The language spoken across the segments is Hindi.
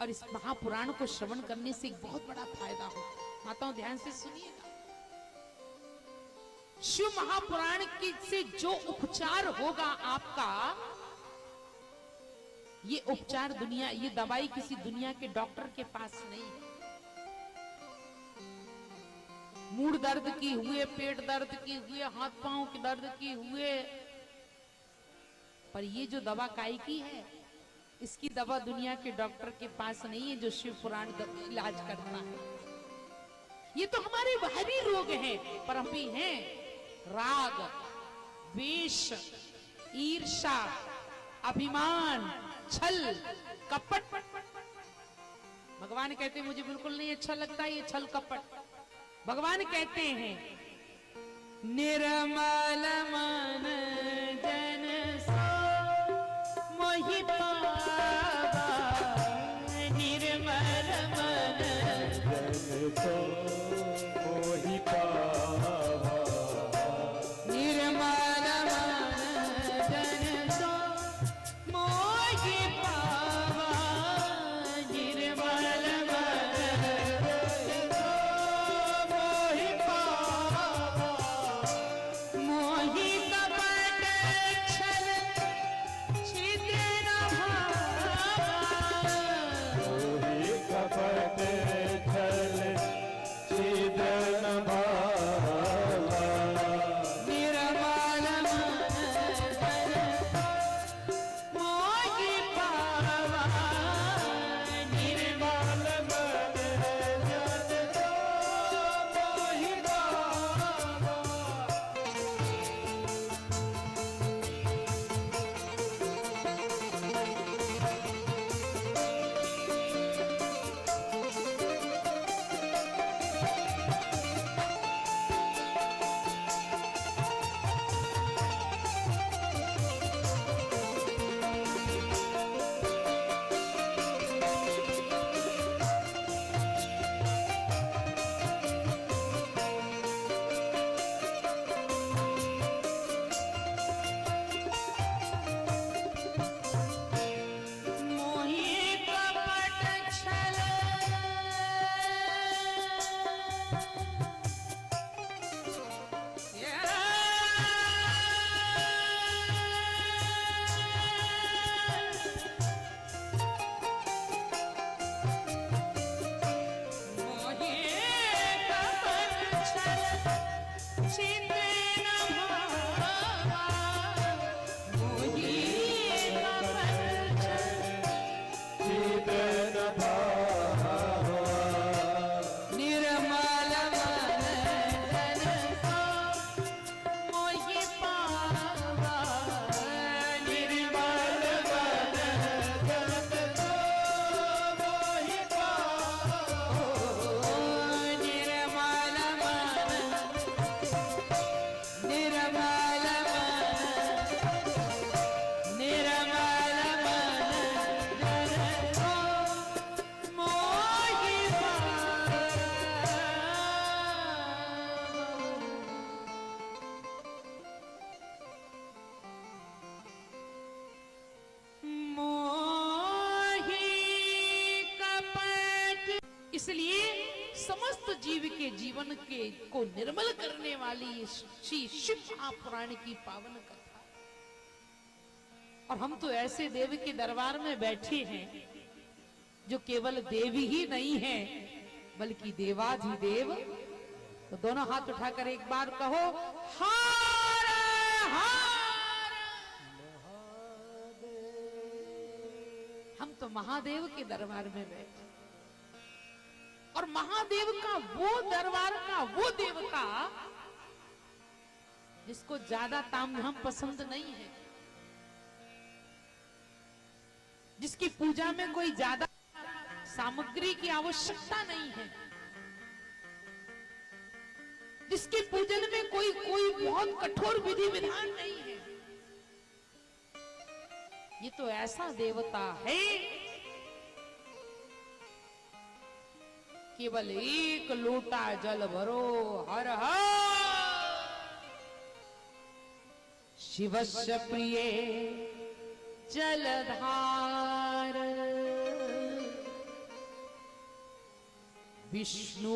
और इस महापुराण को श्रवण करने से एक बहुत बड़ा फायदा हो। माताओं ध्यान से सुनिएगा, शिव महापुराण की से जो उपचार होगा आपका, ये उपचार दुनिया, ये दवाई किसी दुनिया के डॉक्टर के पास नहीं है। मूड दर्द की हुए, पेट दर्द की हुए, हाथ पांव के दर्द की हुए, पर ये जो दवा काय की है, इसकी दवा दुनिया के डॉक्टर के पास नहीं है जो शिव पुराण इलाज करता है। ये तो हमारे बाहरी रोग हैं, पर हम भी हैं राग, द्वेष, ईर्ष्या, अभिमान, छल, कपट। भगवान कहते हैं मुझे बिल्कुल नहीं अच्छा लगता ये छल कपट। भगवान कहते हैं निर्मल मन जन सो मोहि पावा, निर्मल मन जन सो मोहि पावा, निर्मल मन जन सो मोहि पावा, निर्मल मन जन सो मोहि पावा, मोहि कपट छल छिद्र न भावा, मोहि कपट छल छिद्र न भावा, निर्मल मन जन मोहि पावा, निर्मल मन जन मोहि पावा। मोहि कपट छल मोहि कपट छल छिद्र न भावा, मोहि कपट छल छिद्र न भावा, निर्मल मन जन सो मोहि पावा, निर्मल मन जन सो मोहि पावा, निर्मल मन, निर्मल मन, निर्मल मन जन सो मोहि पावा, मोहि कपट। इसलिए समस्त जीव के जीवन के को निर्मल करने वाली ये श्री शिव महापुराण की पावन कथा। और हम तो ऐसे देव के दरबार में बैठे हैं जो केवल देव ही नहीं है बल्कि देवाधिदेव। तो दोनों हाथ उठाकर एक बार कहो हार हार। हम तो महादेव के दरबार में बैठे, और महादेव का वो दरबार का वो देवता जिसको ज्यादा तामझाम पसंद नहीं है, जिसकी पूजा में कोई ज्यादा सामग्री की आवश्यकता नहीं है, जिसके पूजन में कोई बहुत कठोर विधि विधान नहीं है। ये तो ऐसा देवता है केवल एक लोटा जल भरो हर हर शिवस्य प्रिय जलधार विष्णु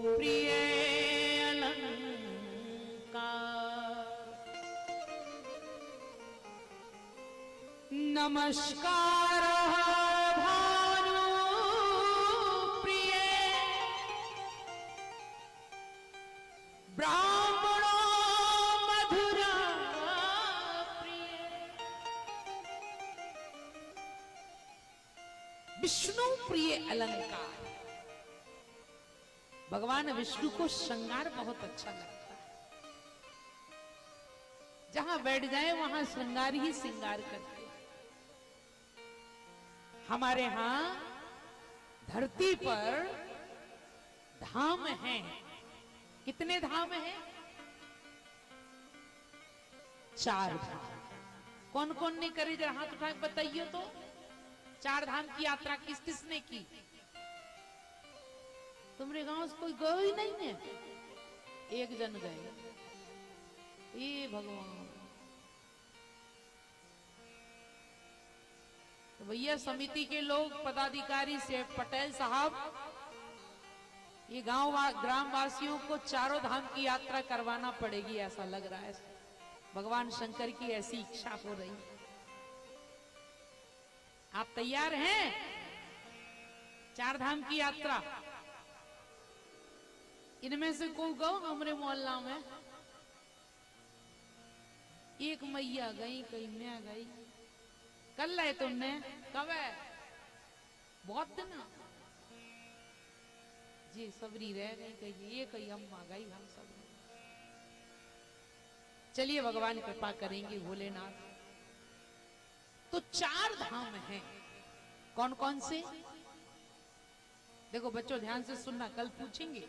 प्रिय अलंकार, नमस्कार भानु प्रिय ब्राह्मणो मधुरा प्रिय। विष्णु प्रिय अलंकार, भगवान विष्णु को श्रृंगार बहुत अच्छा लगता है। जहां बैठ जाए वहां श्रृंगार ही श्रृंगार करते। हमारे यहां धरती पर धाम हैं। कितने धाम हैं? 4 धाम। कौन कौन ने करे? जरा हाथ उठा के बताइए तो। 4 धाम की यात्रा किस किसने की? तुम्हारे गांव से कोई गए ही नहीं है? एक जन गए। ये भगवान, तो भैया समिति के लोग, पदाधिकारी से पटेल साहब, ये ग्राम वासियों को 4 धाम की यात्रा करवाना पड़ेगी, ऐसा लग रहा है। भगवान शंकर की ऐसी इच्छा हो रही। आप तैयार हैं? 4 धाम की यात्रा। इनमें से कोई गौ हमारे मोहल्ला में? एक मैया गई, कहीं मैं गई। कल लाए तुमने? कब है? बहुत दिन जी, सबरी रह गई, कहीं ये कहीं हम आ गई, हम सब। चलिए भगवान कृपा करेंगे भोलेनाथ। तो 4 धाम हैं। कौन कौन से? देखो बच्चों ध्यान से सुनना, कल पूछेंगे।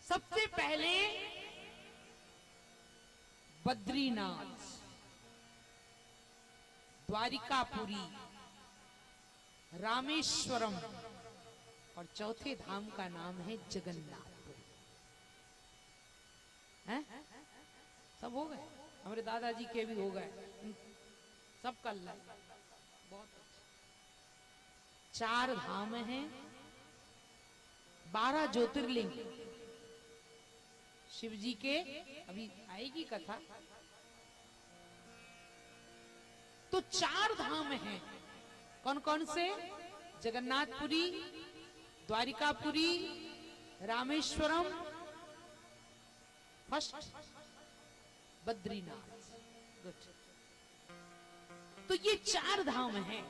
सबसे पहले बद्रीनाथ, द्वारिकापुरी, रामेश्वरम, और चौथे धाम का नाम है जगन्नाथपुरी। हैं? सब हो गए? हमारे दादाजी के भी हो गए, सब कर ला। बहुत अच्छा। 4 धाम हैं, 12 ज्योतिर्लिंग शिव जी के। अभी आएगी कथा। तो 4 धाम हैं। कौन कौन से? जगन्नाथपुरी, द्वारिकापुरी, रामेश्वरम, फर्स्ट बद्रीनाथ। गुड। तो ये 4 धाम हैं,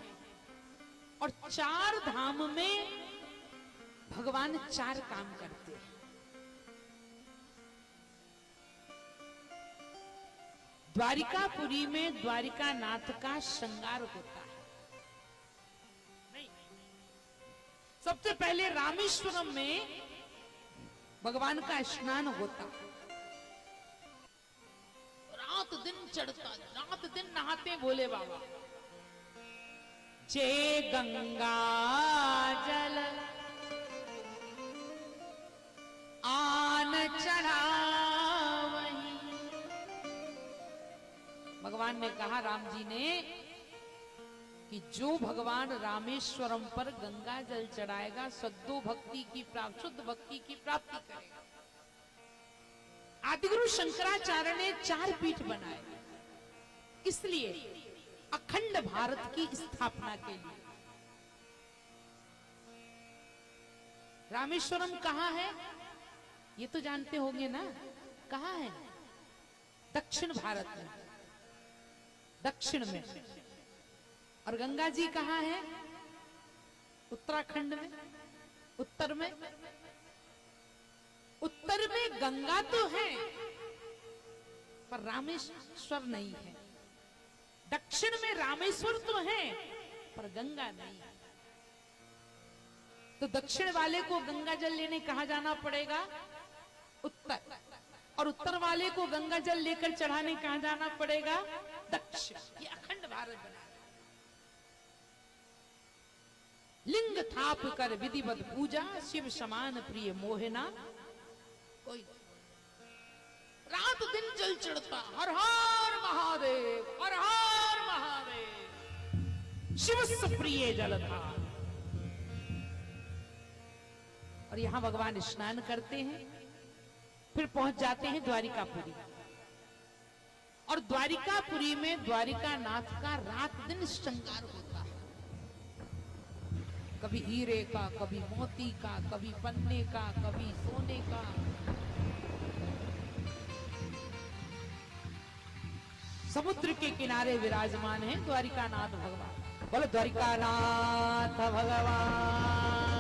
और 4 धाम में भगवान 4 काम करते हैं। द्वारिकापुरी में द्वारिकानाथ का श्रृंगार होता है। नहीं, सबसे पहले रामेश्वरम में भगवान का स्नान होता। रात दिन चढ़ता, रात दिन नहाते भोले बाबा। जे गंगा जल आन चढ़ावहीं। भगवान ने कहा, राम जी ने, कि जो भगवान रामेश्वरम पर गंगा जल चढ़ाएगा शुद्ध भक्ति की प्राप्ति करेगा। आदिगुरु शंकराचार्य ने 4 पीठ बनाए, इसलिए अखंड भारत की स्थापना के लिए। रामेश्वरम कहाँ है? ये तो जानते होंगे ना, कहाँ है? दक्षिण भारत में, दक्षिण में। और गंगा जी कहाँ है? उत्तराखंड में, उत्तर में। उत्तर में गंगा तो है, पर रामेश्वर नहीं है। दक्षिण में रामेश्वर तो है, पर गंगा नहीं है। तो दक्षिण वाले को गंगा जल लेने कहाँ जाना पड़ेगा? उत्तर। और उत्तर वाले को गंगा जल लेकर चढ़ाने कहाँ जाना पड़ेगा? दक्षिण। ये अखंड भारत बना। लिंग थाप कर विधिवत पूजा, शिव समान प्रिय मोहना कोई। रात दिन जल चढ़ता, हर हर महादेव, हर हर महादेव। शिव प्रिय जलधार। और यहाँ भगवान स्नान करते हैं, फिर पहुंच जाते हैं द्वारिकापुरी। और द्वारिकापुरी में द्वारिका नाथ का रात दिन श्रृंगार होता है, कभी हीरे का, कभी मोती का, कभी पन्ने का, कभी सोने का। समुद्र के किनारे विराजमान है द्वारिका नाथ भगवान। बोलो द्वारिका नाथ भगवान